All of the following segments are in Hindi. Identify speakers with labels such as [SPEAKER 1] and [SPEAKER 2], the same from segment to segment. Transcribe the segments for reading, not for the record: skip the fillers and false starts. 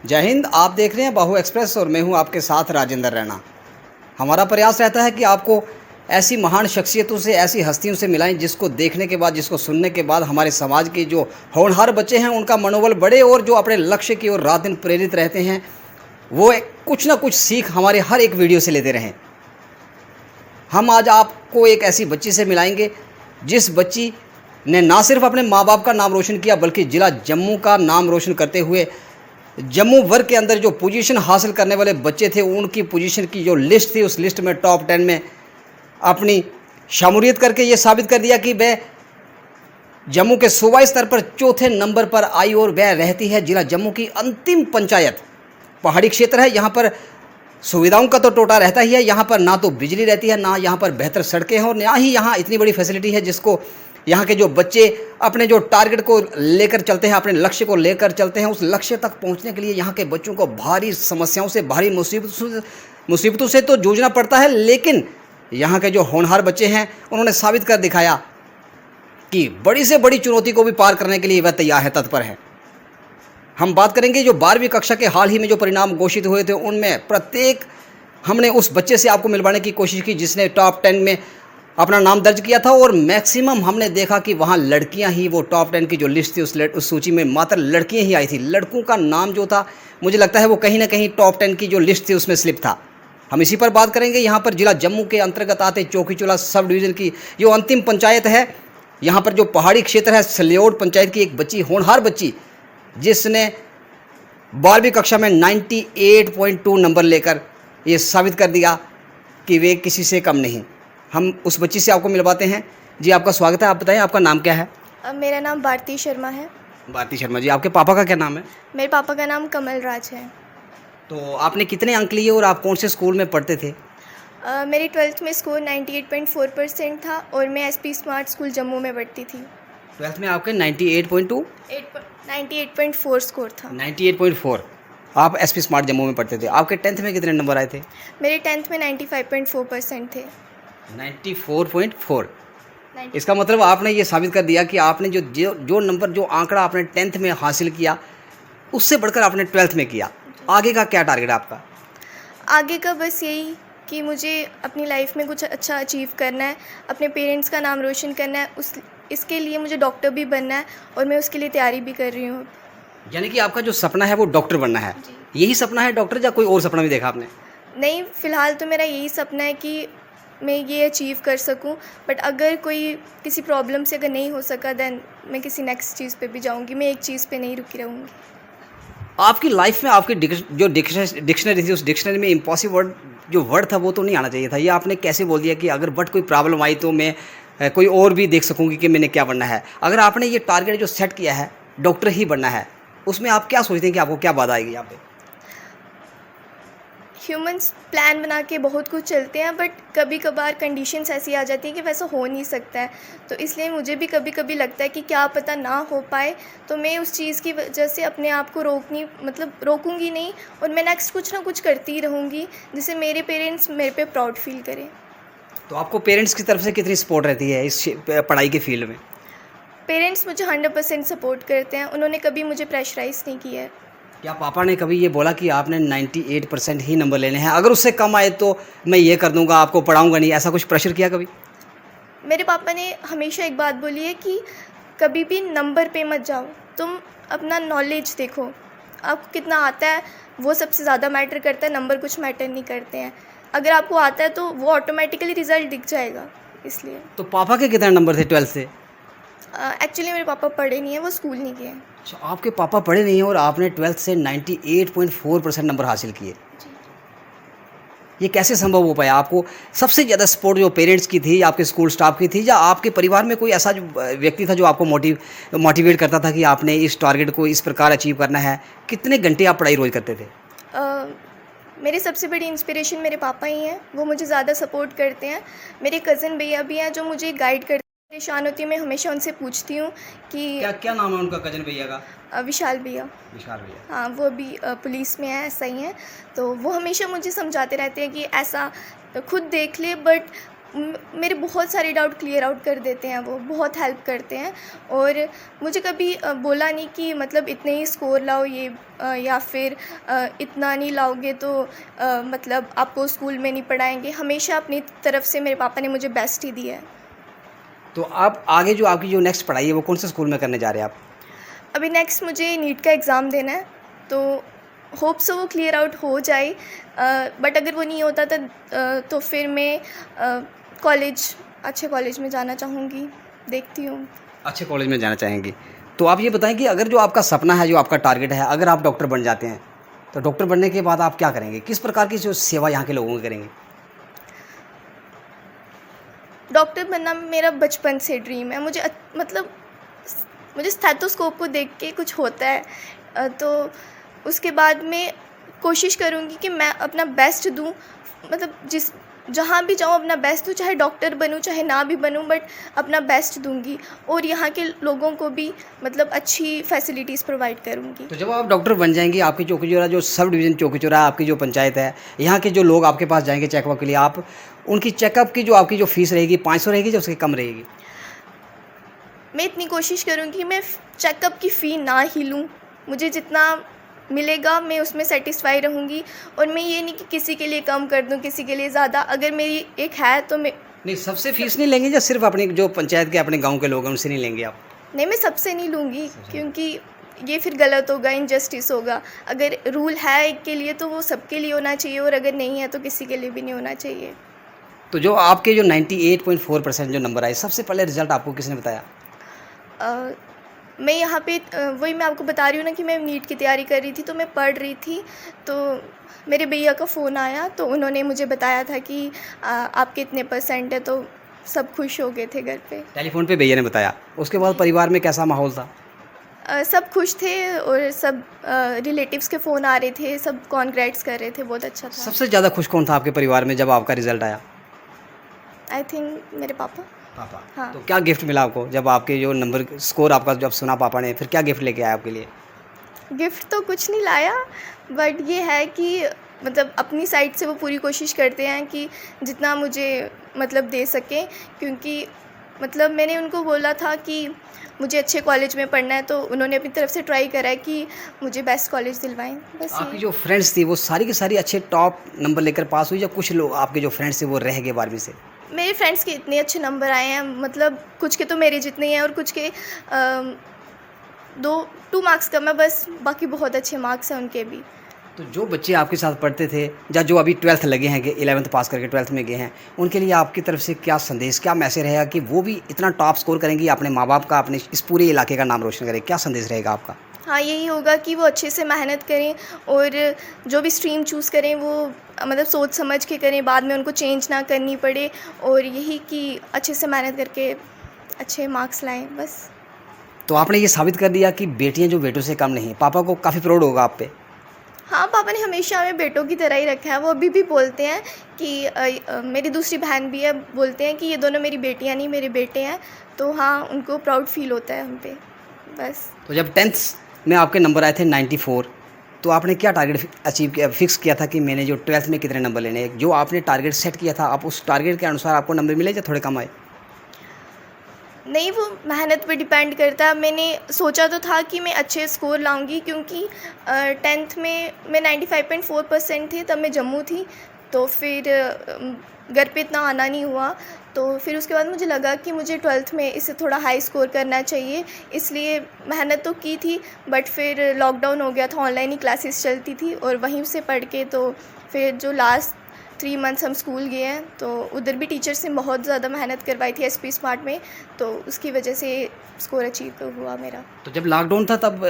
[SPEAKER 1] जय हिंद। आप देख रहे हैं बाहु एक्सप्रेस और मैं हूं आपके साथ राजेंद्र रैना। हमारा प्रयास रहता है कि आपको ऐसी महान शख्सियतों से, ऐसी हस्तियों से मिलाएं जिसको देखने के बाद, जिसको सुनने के बाद हमारे समाज के जो होनहार बच्चे हैं उनका मनोबल बढ़े और जो अपने लक्ष्य की ओर रात दिन प्रेरित रहते हैं वो कुछ ना कुछ सीख हमारे हर एक वीडियो से लेते रहें। हम आज आपको एक ऐसी बच्ची से मिलाएंगे जिस बच्ची ने ना सिर्फ अपने माँ बाप का नाम रोशन किया बल्कि ज़िला जम्मू का नाम रोशन करते हुए जम्मू वर्ग के अंदर जो पोजीशन हासिल करने वाले बच्चे थे उनकी पोजीशन की जो लिस्ट थी उस लिस्ट में टॉप 10 में अपनी शामूलियत करके ये साबित कर दिया कि वह जम्मू के सूबाई स्तर पर चौथे नंबर पर आई और वह रहती है जिला जम्मू की अंतिम पंचायत। पहाड़ी क्षेत्र है, यहाँ पर सुविधाओं का तो टोटा रहता ही है। यहाँ पर ना तो बिजली रहती है, ना यहाँ पर बेहतर सड़कें हैं और ना ही यहाँ इतनी बड़ी फैसिलिटी है जिसको यहाँ के जो बच्चे अपने जो टारगेट को लेकर चलते हैं, अपने लक्ष्य को लेकर चलते हैं, उस लक्ष्य तक पहुँचने के लिए यहाँ के बच्चों को भारी समस्याओं से, भारी मुसीबतों से तो जूझना पड़ता है। लेकिन यहाँ के जो होनहार बच्चे हैं उन्होंने साबित कर दिखाया कि बड़ी से बड़ी चुनौती को भी पार करने के लिए वह तैयार है, तत्पर है। हम बात करेंगे जो 12वीं कक्षा के हाल ही में जो परिणाम घोषित हुए थे उनमें प्रत्येक हमने उस बच्चे से आपको मिलवाने की कोशिश की जिसने टॉप 10 में अपना नाम दर्ज किया था और मैक्सिमम हमने देखा कि वहाँ लड़कियां ही, वो टॉप 10 की जो लिस्ट थी उस सूची में मात्र लड़कियां ही आई थी। लड़कों का नाम जो था मुझे लगता है वो कहीं ना कहीं टॉप 10 की जो लिस्ट थी उसमें स्लिप था। हम इसी पर बात करेंगे। यहाँ पर जिला जम्मू के अंतर्गत आते चौकीचोला सब डिवीज़न की जो अंतिम पंचायत है, यहाँ पर जो पहाड़ी क्षेत्र है सलियोड पंचायत की एक बच्ची, होनहार बच्ची जिसने 12वीं कक्षा में 98.2 नंबर लेकर ये साबित कर दिया कि वे किसी से कम नहीं। हम उस बच्ची से आपको मिलवाते हैं। जी, आपका स्वागत है। आप बताएं आपका नाम क्या है?
[SPEAKER 2] मेरा नाम भारती शर्मा है।
[SPEAKER 1] भारती शर्मा जी, आपके पापा का क्या नाम है?
[SPEAKER 2] मेरे पापा का नाम कमल राज है।
[SPEAKER 1] तो आपने कितने अंक लिए और आप कौन से स्कूल में पढ़ते थे?
[SPEAKER 2] मेरी 12th में स्कोर 98.4% था और मैं एसपी स्मार्ट स्कूल जम्मू में पढ़ती थी।
[SPEAKER 1] 12th में आपके 98.2
[SPEAKER 2] 98.4 स्कोर था।
[SPEAKER 1] 98.4। आप एसपी स्मार्ट जम्मू में पढ़ते थे। आपके 10th में कितने नंबर आए थे?
[SPEAKER 2] मेरे 10th में 95.4% थे।
[SPEAKER 1] 94.4। इसका मतलब आपने ये साबित कर दिया कि आपने जो नंबर, जो आंकड़ा आपने 10th में हासिल किया उससे बढ़कर आपने 12th में किया। आगे का क्या टारगेट है आपका?
[SPEAKER 2] आगे का बस यही कि मुझे अपनी लाइफ में कुछ अच्छा अचीव करना है, अपने पेरेंट्स का नाम रोशन करना है। इसके लिए मुझे डॉक्टर भी बनना है और मैं उसके लिए तैयारी भी कर रही हूँ।
[SPEAKER 1] यानी कि आपका जो सपना है वो डॉक्टर बनना है। यही सपना है डॉक्टर, या कोई और सपना भी देखा आपने?
[SPEAKER 2] नहीं, फ़िलहाल तो मेरा यही सपना है कि मैं ये अचीव कर सकूं, बट अगर कोई किसी प्रॉब्लम से अगर नहीं हो सका देन मैं किसी नेक्स्ट चीज़ पे भी जाऊंगी। मैं एक चीज़ पे नहीं रुकी रहूँगी।
[SPEAKER 1] आपकी लाइफ में आपकी जो डिक्शनरी थी उस डिक्शनरी में इम्पॉसिबल वर्ड जो वर्ड था वो तो नहीं आना चाहिए था। ये आपने कैसे बोल दिया कि अगर बट कोई प्रॉब्लम आई तो मैं कोई और भी देख सकूंगी कि मैंने क्या बनना है। अगर आपने ये टारगेट जो सेट किया है डॉक्टर ही बनना है, उसमें आप क्या सोचते हैं कि आपको क्या बाधा आएगी यहाँ पे?
[SPEAKER 2] ह्यूमंस प्लान बना के बहुत कुछ चलते हैं, बट कभी कभार कंडीशंस ऐसी आ जाती हैं कि वैसा हो नहीं सकता है। तो इसलिए मुझे भी कभी कभी लगता है कि क्या पता ना हो पाए, तो मैं उस चीज़ की वजह से अपने आप को रोकूंगी नहीं और मैं नेक्स्ट कुछ ना कुछ करती रहूँगी जिससे मेरे पेरेंट्स मेरे पे प्राउड फील करें।
[SPEAKER 1] तो आपको पेरेंट्स की तरफ से कितनी सपोर्ट रहती है इस पढ़ाई के फील्ड में?
[SPEAKER 2] पेरेंट्स मुझे 100% सपोर्ट करते हैं। उन्होंने कभी मुझे प्रेशराइज़ नहीं किया है।
[SPEAKER 1] क्या पापा ने कभी ये बोला कि आपने 98% ही नंबर लेने हैं, अगर उससे कम आए तो मैं ये कर दूंगा, आपको पढ़ाऊंगा नहीं, ऐसा कुछ प्रेशर किया कभी?
[SPEAKER 2] मेरे पापा ने हमेशा एक बात बोली है कि कभी भी नंबर पे मत जाओ, तुम अपना नॉलेज देखो, आपको कितना आता है वो सबसे ज़्यादा मैटर करता है, नंबर कुछ मैटर नहीं करते हैं। अगर आपको आता है तो वो ऑटोमेटिकली रिज़ल्ट दिख जाएगा। इसलिए
[SPEAKER 1] तो पापा के कितने नंबर थे 12th से?
[SPEAKER 2] एक्चुअली मेरे पापा पढ़े नहीं हैं, वो स्कूल नहीं गए।
[SPEAKER 1] अच्छा, आपके पापा पढ़े नहीं हैं और आपने 12th से 98.4% नंबर हासिल किए। ये कैसे संभव हो पाया? आपको सबसे ज़्यादा सपोर्ट जो पेरेंट्स की थी, आपके स्कूल स्टाफ की थी, या आपके परिवार में कोई ऐसा जो व्यक्ति था जो आपको मोटिवेट करता था कि आपने इस टारगेट को इस प्रकार अचीव करना है? कितने घंटे आप पढ़ाई रोज़ करते थे?
[SPEAKER 2] मेरी सबसे बड़ी इंस्पिरेशन मेरे पापा ही हैं। वो मुझे ज़्यादा सपोर्ट करते हैं। मेरे कज़न भैया भी हैं जो मुझे गाइड करते हैं। परेशान होती हूँ मैं हमेशा उनसे पूछती हूँ कि
[SPEAKER 1] क्या नाम है उनका, कजन भैया का?
[SPEAKER 2] विशाल भैया।
[SPEAKER 1] विशाल भैया।
[SPEAKER 2] हाँ, वो अभी पुलिस में है, SI हैं। तो वो हमेशा मुझे समझाते रहते हैं कि ऐसा खुद देख ले, बट मेरे बहुत सारे डाउट क्लियर आउट कर देते हैं, वो बहुत हेल्प करते हैं। और मुझे कभी बोला नहीं कि मतलब इतने ही स्कोर लाओ ये या फिर इतना नहीं लाओगे तो मतलब आपको स्कूल में नहीं पढ़ाएंगे। हमेशा अपनी तरफ से मेरे पापा ने मुझे बेस्ट ही दिया है।
[SPEAKER 1] तो आप आगे जो आपकी जो नेक्स्ट पढ़ाई है वो कौन से स्कूल में करने जा रहे हैं आप?
[SPEAKER 2] अभी नेक्स्ट मुझे नीट का एग्ज़ाम देना है, तो होप सो वो क्लियर आउट हो जाए। बट अगर वो नहीं होता तो फिर मैं अच्छे कॉलेज में जाना चाहूँगी, देखती हूँ।
[SPEAKER 1] अच्छे कॉलेज में जाना चाहेंगी। तो आप ये बताएं कि अगर जो आपका सपना है, जो आपका टारगेट है, अगर आप डॉक्टर बन जाते हैं तो डॉक्टर बनने के बाद आप क्या करेंगे? किस प्रकार की जो सेवा यहाँ के लोगों की करेंगे?
[SPEAKER 2] डॉक्टर बनना मेरा बचपन से ड्रीम है। मुझे स्टेथोस्कोप को देख के कुछ होता है, तो उसके बाद मैं कोशिश करूँगी कि मैं अपना बेस्ट दूँ, मतलब जहाँ भी जाऊँ अपना बेस्ट दूँ, चाहे डॉक्टर बनूँ चाहे ना भी बनूँ, बट अपना बेस्ट दूँगी और यहाँ के लोगों को भी मतलब अच्छी फैसिलिटीज़ प्रोवाइड करूँगी।
[SPEAKER 1] तो जब आप डॉक्टर बन जाएंगी, आपकी चौकीचौरा जो सब डिवीज़न चौकीचौरा आपकी जो पंचायत है, यहाँ के जो लोग आपके पास जाएंगे चेकअप के लिए, आप उनकी चेकअप की जो आपकी जो फीस रहेगी 500 रहेगी या उससे कम रहेगी?
[SPEAKER 2] मैं इतनी कोशिश करूँगी कि मैं चेकअप की फ़ी ना ही लूँ। मुझे जितना मिलेगा मैं उसमें सेटिस्फाई रहूँगी और मैं ये नहीं कि किसी के लिए कम कर दूँ, किसी के लिए ज़्यादा। अगर मेरी एक है तो मैं
[SPEAKER 1] नहीं, सबसे फीस नहीं लेंगे या सिर्फ अपनी जो पंचायत के अपने गाँव के लोग हैं उनसे नहीं लेंगे आप?
[SPEAKER 2] नहीं, मैं सबसे नहीं लूँगी, क्योंकि ये फिर गलत होगा, इनजस्टिस होगा। अगर रूल है एक के लिए तो वो सबके लिए होना चाहिए, और अगर नहीं है तो किसी के लिए भी नहीं होना चाहिए।
[SPEAKER 1] तो जो आपके जो 98.4% जो नंबर आए, सबसे पहले रिजल्ट आपको किसने बताया?
[SPEAKER 2] मैं यहाँ पे वही मैं आपको बता रही हूँ ना कि मैं नीट की तैयारी कर रही थी, तो मैं पढ़ रही थी, तो मेरे भैया का फ़ोन आया, तो उन्होंने मुझे बताया था कि आपके इतने % है, तो सब खुश हो गए थे घर पे।
[SPEAKER 1] टेलीफोन पे भैया ने बताया। उसके बाद परिवार में कैसा माहौल था?
[SPEAKER 2] सब खुश थे और सब रिलेटिव्स के फ़ोन आ रहे थे, सब कॉन्ग्रेट्स कर रहे थे, बहुत अच्छा था।
[SPEAKER 1] सबसे ज़्यादा खुश कौन था आपके परिवार में जब आपका रिजल्ट आया?
[SPEAKER 2] आई थिंक मेरे पापा।
[SPEAKER 1] पापा।
[SPEAKER 2] हाँ।
[SPEAKER 1] तो क्या गिफ्ट मिला आपको जब आपके जो नंबर स्कोर आपका जब सुना पापा ने, फिर क्या गिफ्ट लेके आया आपके लिए?
[SPEAKER 2] गिफ्ट तो कुछ नहीं लाया, बट ये है कि मतलब अपनी साइड से वो पूरी कोशिश करते हैं कि जितना मुझे मतलब दे सकें, क्योंकि मतलब मैंने उनको बोला था कि मुझे अच्छे कॉलेज में पढ़ना है, तो उन्होंने अपनी तरफ से ट्राई करा है कि मुझे बेस्ट कॉलेज दिलवाएं। बस
[SPEAKER 1] आपकी
[SPEAKER 2] ये।
[SPEAKER 1] जो फ्रेंड्स थी वो सारी की सारी अच्छे टॉप नंबर लेकर पास हुई, या कुछ लोग आपके जो फ्रेंड्स थे वो रह गए 12वीं से?
[SPEAKER 2] मेरे फ्रेंड्स के इतने अच्छे नंबर आए हैं, मतलब कुछ के तो मेरे जितने ही हैं और कुछ के 2 मार्क्स कम है बस, बाकी बहुत अच्छे मार्क्स हैं उनके भी।
[SPEAKER 1] तो जो बच्चे आपके साथ पढ़ते थे या जो अभी 12th लगे हैं, कि 11th पास करके 12th में गए हैं, उनके लिए आपकी तरफ से क्या संदेश, क्या मैसेज रहेगा कि वो भी इतना टॉप स्कोर करेंगे, अपने माँ बाप का, अपने इस पूरे इलाके का नाम रोशन करें? क्या संदेश रहेगा आपका?
[SPEAKER 2] हाँ, यही होगा कि वो अच्छे से मेहनत करें और जो भी स्ट्रीम चूज़ करें वो मतलब सोच समझ के करें, बाद में उनको चेंज ना करनी पड़े, और यही कि अच्छे से मेहनत करके अच्छे मार्क्स लाएं बस।
[SPEAKER 1] तो आपने ये साबित कर दिया कि बेटियां जो बेटों से कम नहीं। पापा को काफ़ी प्राउड होगा आप पे।
[SPEAKER 2] हाँ, पापा ने हमेशा हमें बेटों की तरह ही रखा है। वो अभी भी बोलते हैं कि मेरी दूसरी बहन भी है, बोलते हैं कि ये दोनों मेरी बेटियाँ नहीं मेरे बेटे हैं। तो हाँ, उनको प्राउड फील होता है हम पे, बस।
[SPEAKER 1] तो जब 10th में आपके नंबर आए थे 94, तो आपने क्या टारगेट अचीव किया, फिक्स किया था कि मैंने जो 12th में कितने नंबर लेने हैं? जो आपने टारगेट सेट किया था, आप उस टारगेट के अनुसार आपको नंबर मिले या थोड़े कम आए?
[SPEAKER 2] नहीं, वो मेहनत पे डिपेंड करता है। मैंने सोचा तो था कि मैं अच्छे स्कोर लाऊंगी, क्योंकि 10th में मैं 95.4% थी, तब मैं जम्मू थी। तो फिर घर पे इतना आना नहीं हुआ, तो फिर उसके बाद मुझे लगा कि मुझे 12th में इससे थोड़ा हाई स्कोर करना चाहिए, इसलिए मेहनत तो की थी। बट फिर लॉकडाउन हो गया था, ऑनलाइन ही क्लासेस चलती थी, और वहीं से पढ़ के तो फिर जो लास्ट 3 मंथ्स हम स्कूल गए हैं, तो उधर भी टीचर्स ने बहुत ज़्यादा मेहनत करवाई थी SP स्मार्ट में, तो उसकी वजह से स्कोर अचीव हुआ मेरा।
[SPEAKER 1] तो जब लॉकडाउन था तब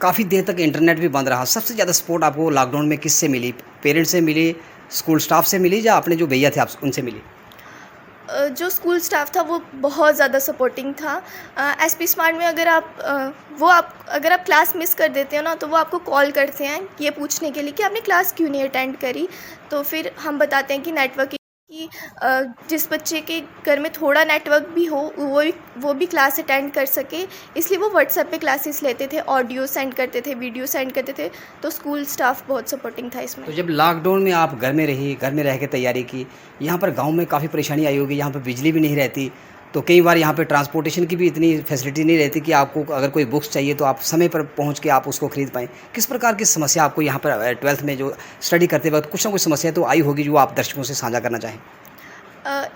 [SPEAKER 1] काफ़ी देर तक इंटरनेट भी बंद रहा। सबसे ज़्यादा सपोर्ट आपको लॉकडाउन में किससे मिली? पेरेंट्स से मिली, स्कूल स्टाफ से मिली, या अपने जो भैया थे आप उनसे मिली?
[SPEAKER 2] जो स्कूल स्टाफ था वो बहुत ज़्यादा सपोर्टिंग था। SP स्मार्ट में अगर आप क्लास मिस कर देते हो ना, तो वो आपको कॉल करते हैं ये पूछने के लिए कि आपने क्लास क्यों नहीं अटेंड करी। तो फिर हम बताते हैं कि नेटवर्क कि जिस बच्चे के घर में थोड़ा नेटवर्क भी हो वो भी क्लास अटेंड कर सके, इसलिए वो व्हाट्सएप पे क्लासेस लेते थे, ऑडियो सेंड करते थे, वीडियो सेंड करते थे, तो स्कूल स्टाफ बहुत सपोर्टिंग था इसमें।
[SPEAKER 1] तो जब लॉकडाउन में आप घर में रही, घर में रह के तैयारी की, यहाँ पर गांव में काफ़ी परेशानी आई होगी, यहाँ पर बिजली भी नहीं रहती, तो कई बार यहाँ पे ट्रांसपोर्टेशन की भी इतनी फैसिलिटी नहीं रहती कि आपको अगर कोई बुक्स चाहिए तो आप समय पर पहुँच के आप उसको खरीद पाएँ। किस प्रकार की समस्या आपको यहाँ पर 12th में जो स्टडी करते वक्त कुछ ना कुछ समस्या तो आई होगी जो आप दर्शकों से साझा करना चाहें?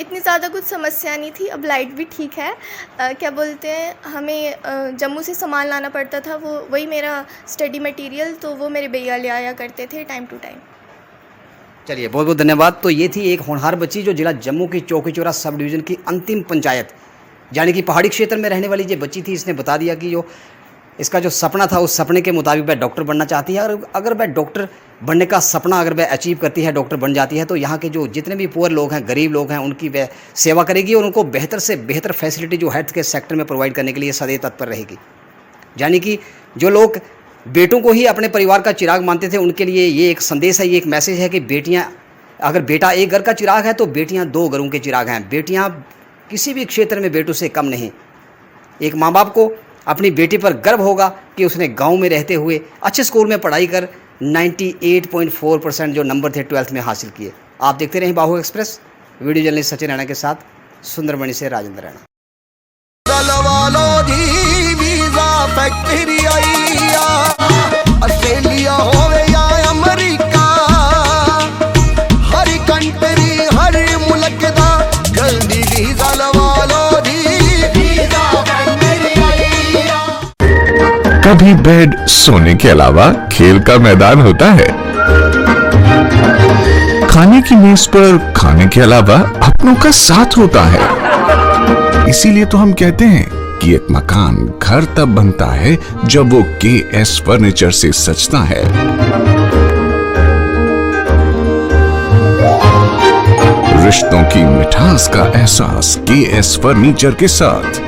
[SPEAKER 2] इतनी ज़्यादा कुछ समस्या नहीं थी, अब लाइट भी ठीक है। क्या बोलते हैं, हमें जम्मू से सामान लाना पड़ता था, वही मेरा स्टडी मटेरियल, तो वो मेरे भैया ले आया करते थे टाइम टू टाइम।
[SPEAKER 1] चलिए, बहुत बहुत धन्यवाद। तो ये थी एक होनहार बच्ची जो जिला जम्मू की चौकीचौरा सब डिवीज़न की अंतिम पंचायत यानी कि पहाड़ी क्षेत्र में रहने वाली ये बच्ची थी। इसने बता दिया कि जो इसका जो सपना था उस सपने के मुताबिक वह डॉक्टर बनना चाहती है, और अगर वह डॉक्टर बनने का सपना अगर वह अचीव करती है, डॉक्टर बन जाती है, तो यहाँ के जो जितने भी पुअर लोग हैं, गरीब लोग हैं, उनकी वह सेवा करेगी और उनको बेहतर से बेहतर फैसिलिटी जो हेल्थ के सेक्टर में प्रोवाइड करने के लिए सदैव तत्पर रहेगी। यानी कि जो लोग बेटों को ही अपने परिवार का चिराग मानते थे, उनके लिए ये एक संदेश है, ये एक मैसेज है कि बेटियां, अगर बेटा एक घर का चिराग है तो बेटियां 2 घरों के चिराग हैं। बेटियां किसी भी क्षेत्र में बेटों से कम नहीं। एक माँ बाप को अपनी बेटी पर गर्व होगा कि उसने गांव में रहते हुए अच्छे स्कूल में पढ़ाई कर 98.4% जो नंबर थे 12th में हासिल किए। आप देखते रहें बाहु express. Video journalist Sachin Raina के साथ सुंदरबनी से राजेंद्र रैना।
[SPEAKER 3] ऑस्ट्रेलिया होवे या अमेरिका, हर कंट्री हर मुल्क दा जल्दी वीजा लवा लो जी, वीजा मेरी आईया।
[SPEAKER 4] कभी बेड सोने के अलावा खेल का मैदान होता है, खाने की मेज पर खाने के अलावा अपनों का साथ होता है। इसीलिए तो हम कहते हैं कि एक मकान घर तब बनता है जब वो KS फर्नीचर से सजता है। रिश्तों की मिठास का एहसास KS फर्नीचर के साथ।